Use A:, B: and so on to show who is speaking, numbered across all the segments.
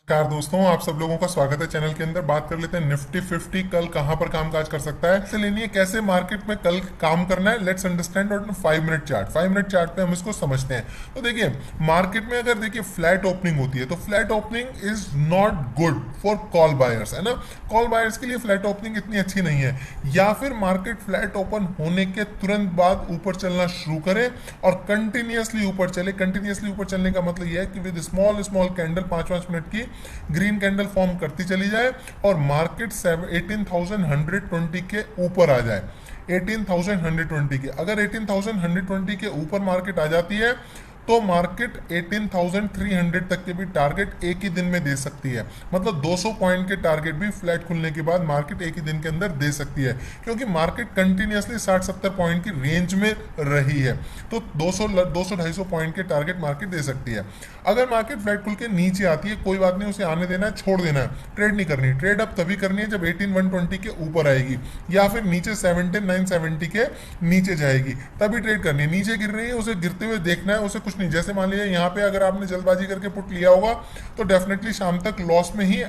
A: नमस्कार दोस्तों, आप सब लोगों का स्वागत है चैनल के अंदर। बात कर लेते हैं निफ्टी 50 कल कहां पर कामकाज कर सकता है, से लेनी है कैसे मार्केट में कल काम करना है। Let's understand on 5 minute chart. 5 minute chart पे हम इसको समझते हैं। तो देखिए, मार्केट में अगर देखिए फ्लैट ओपनिंग होती है तो flat opening is not good for call buyers, है ना। कॉल बायर्स के लिए फ्लैट ओपनिंग इतनी अच्छी नहीं है। या फिर मार्केट फ्लैट ओपन होने के तुरंत बाद ऊपर चलना शुरू करे और कंटिन्यूसली ऊपर चले। कंटिन्यूसली ऊपर चलने का मतलब यह है कि with small small candle 5-5 minute की ग्रीन कैंडल फॉर्म करती चली जाए और मार्केट 18,120 के ऊपर आ जाए। 18,120 के, अगर 18,120 के ऊपर मार्केट आ जाती है तो मार्केट 18,300 तक के भी टारगेट एक ही दिन में दे सकती है। मतलब 200 पॉइंट के टारगेट भी फ्लैट खुलने के बाद मार्केट एक ही दिन के अंदर दे सकती है, क्योंकि मार्केट कंटिन्यूसली 60-70 पॉइंट की रेंज में रही है। तो 200-250 पॉइंट के टारगेट मार्केट दे सकती है। अगर मार्केट फ्लैट खुल के नीचे आती है, कोई बात नहीं, उसे आने देना है, छोड़ देना है, ट्रेड नहीं करनी। ट्रेड अब तभी करनी है जब 18,120 के ऊपर आएगी या फिर नीचे 17,970 के नीचे जाएगी, तभी ट्रेड करनी है। नीचे गिर रही है, उसे गिरते हुए देखना है, उसे नहीं। जैसे मान लीजिए यहाँ पे अगर आपने जल्दबाजी करके पुट लिया होगा तो डेफिनेटली शाम तक लॉस में ही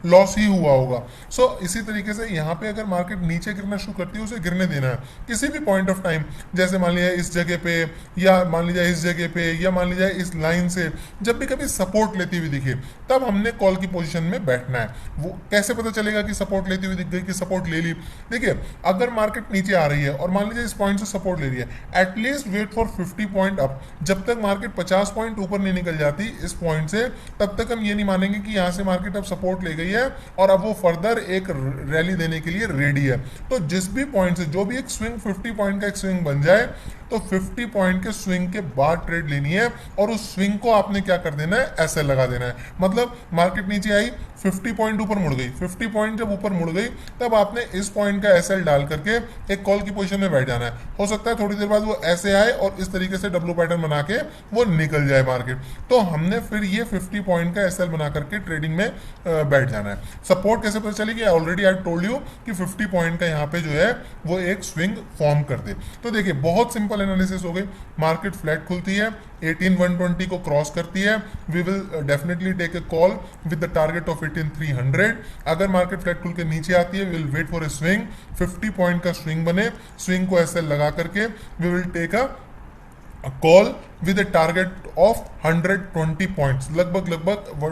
A: लॉस ही हुआ होगा। सो इसी तरीके से यहाँ पे अगर मार्केट नीचे गिरना शुरू करती है, उसे गिरने देना है किसी भी पॉइंट ऑफ टाइम। जैसे मान लीजिए इस जगह पे, या मान लीजिए इस जगह पे, या मान लीजिए इस लाइन से जब भी कभी सपोर्ट लेती हुई दिखे, तब हमने कॉल की पोजीशन में बैठना है। वो कैसे पता चलेगा कि सपोर्ट लेती हुई दिख गई, कि सपोर्ट ले ली? देखिए, अगर मार्केट नीचे आ रही है और मान लीजिए इस पॉइंट से सपोर्ट ले रही है, at least wait for 50 point up. जब तक मार्केट 50 पॉइंट ऊपर नहीं निकल जाती इस पॉइंट से, तब तक हम ये नहीं मानेंगे कि यहां से मार्केट अब सपोर्ट ले गई है और अब वो फर्दर एक रैली देने के लिए रेडी है। तो जिस भी पॉइंट से जो भी एक स्विंग 50 पॉइंट का एक स्विंग बन जाए, तो 50 पॉइंट के स्विंग के बाद ट्रेड लेनी है और उस स्विंग को आपने क्या कर देना है, ऐसे लगा देना है। मतलब मार्केट नीचे आई, 50 पॉइंट ऊपर मुड़ गई, 50 पॉइंट जब ऊपर मुड़ गई तब आपने इस पॉइंट का एसएल डाल करके एक कॉल की पोजीशन में बैठ जाना है। हो सकता है थोड़ी देर बाद वो ऐसे आए और इस तरीके से डब्ल्यू पैटर्न बना के वो निकल जाए मार्केट, तो हमने फिर ये 50 पॉइंट का एसएल बना करके ट्रेडिंग में बैठ जाना है। सपोर्ट कैसे पता चलेगी? ऑलरेडी आई टोल्ड यू कि 50 पॉइंट का यहाँ पे जो है वो एक स्विंग फॉर्म कर दे। तो देखिए, बहुत सिंपल एनालिसिस हो गई। मार्केट फ्लैट खुलती है, 18,120 को क्रॉस करती है, we will definitely take a call with the target of 18,300। अगर मार्केट फ्लैट खुल के नीचे आती है, we will wait for a swing, 50 point का स्विंग बने, स्विंग को ऐसे लगा करके we will take a call with a target of 120 points. लगभग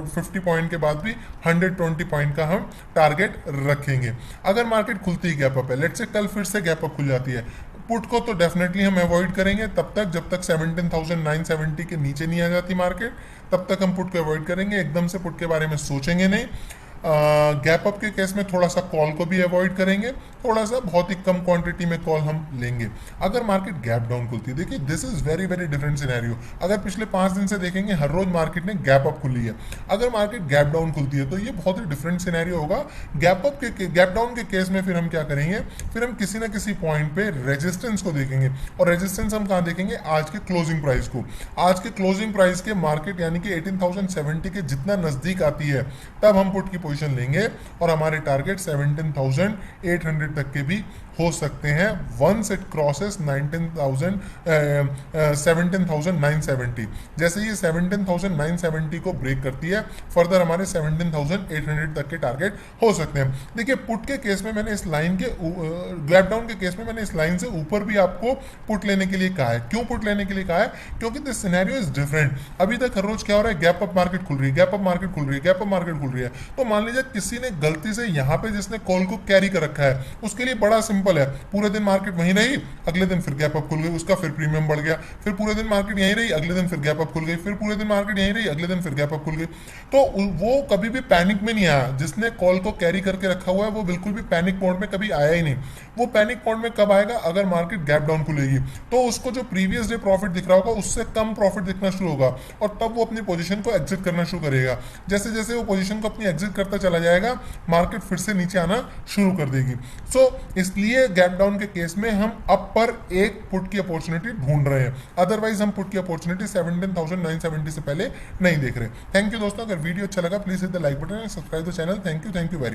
A: 50 पॉइंट के बाद भी 120 पॉइंट का हम टारगेट रखेंगे। अगर मार्केट खुलती ही गैप अप है, लेट्स से कल फिर से गैप अप खुल जाती है, पुट को तो डेफिनेटली हम अवॉइड करेंगे तब तक जब तक 17,970 के नीचे नहीं आ जाती मार्केट, तब तक हम पुट को अवॉइड करेंगे। एकदम से पुट के बारे में सोचेंगे नहीं। गैप अप के केस में थोड़ा सा कॉल को भी अवॉइड करेंगे, थोड़ा सा बहुत ही कम क्वांटिटी में कॉल हम लेंगे। अगर मार्केट गैप डाउन खुलती है, देखिए this is very very different scenario. अगर पिछले 5 दिन से देखेंगे, हर रोज मार्केट ने गैप अप खुली है। अगर मार्केट गैप डाउन खुलती है तो ये बहुत ही डिफरेंट सिनेरियो होगा। गैप डाउन के केस में फिर हम क्या करेंगे, फिर हम किसी ना किसी पॉइंट पे रेजिस्टेंस को देखेंगे। और रेजिस्टेंस हम कहाँ देखेंगे? आज के क्लोजिंग प्राइस को। आज के क्लोजिंग प्राइस के मार्केट यानी कि 18,070 के जितना नजदीक आती है, तब हम पुट की पोजीशन लेंगे और हमारे टारगेट 17,800 तक के भी हो सकते हैं वंस इट क्रॉसेस 17,970। जैसे ये 17,970 को ब्रेक करती है, फर्दर हमारे 17,800 तक के टारगेट हो सकते हैं। देखिए, पुट के केस में मैंने इस लाइन के, गैप डाउन के केस में मैंने इस लाइन से ऊपर भी आपको पुट लेने के लिए कहा है। क्यों पुट लेने के लिए कहा है? क्योंकि दिस सिनेरियो इज डिफरेंट। अभी तक हर रोज क्या हो रहा है? गैप अप मार्केट खुल रही है, गैप अप मार्केट खुल रही है, गैप अप मार्केट खुल रही है। तो मान लीजिए किसी ने गलती से यहाँ पे जिसने कॉल को कैरी कर रखा है, उसके लिए बड़ा सिंपल है, पूरे दिन मार्केट वहीं रही, अगले दिन फिर गैप अप खुल गई, उसका फिर प्रीमियम बढ़ गया, फिर पूरे दिन मार्केट यहीं रही, अगले दिन फिर गैप अप खुल गई, फिर पूरे दिन मार्केट यहीं रही, अगले दिन फिर गैप अप खुल गई। तो वो कभी भी पैनिक में नहीं आया। जिसने कॉल को कैरी करके रखा हुआ है वो बिल्कुल भी पैनिक मोड में कभी आया ही नहीं। वो पैनिक मोड में कब आएगा? अगर मार्केट गैप डाउन खुलेगी, तो उसको जो प्रीवियस डे प्रॉफिट दिख रहा होगा उससे कम प्रॉफिट दिखना शुरू होगा और तब वो अपनी पोजीशन को एग्जिट करना शुरू करेगा। जैसे जैसे वो पोजीशन को अपनी एग्जिट करता चला जाएगा, मार्केट फिर से नीचे आना शुरू कर देगी। सो इसलिए गैप डाउन के केस में हम अप पर एक पुट की अपॉर्चुनिटी ढूंढ रहे हैं, अदरवाइज हम पुट की अपॉर्चुनिटी 17,970 से पहले नहीं देख रहे। थैंक यू दोस्तों। अगर वीडियो अच्छा लगा please hit the like button and subscribe the channel. Thank you very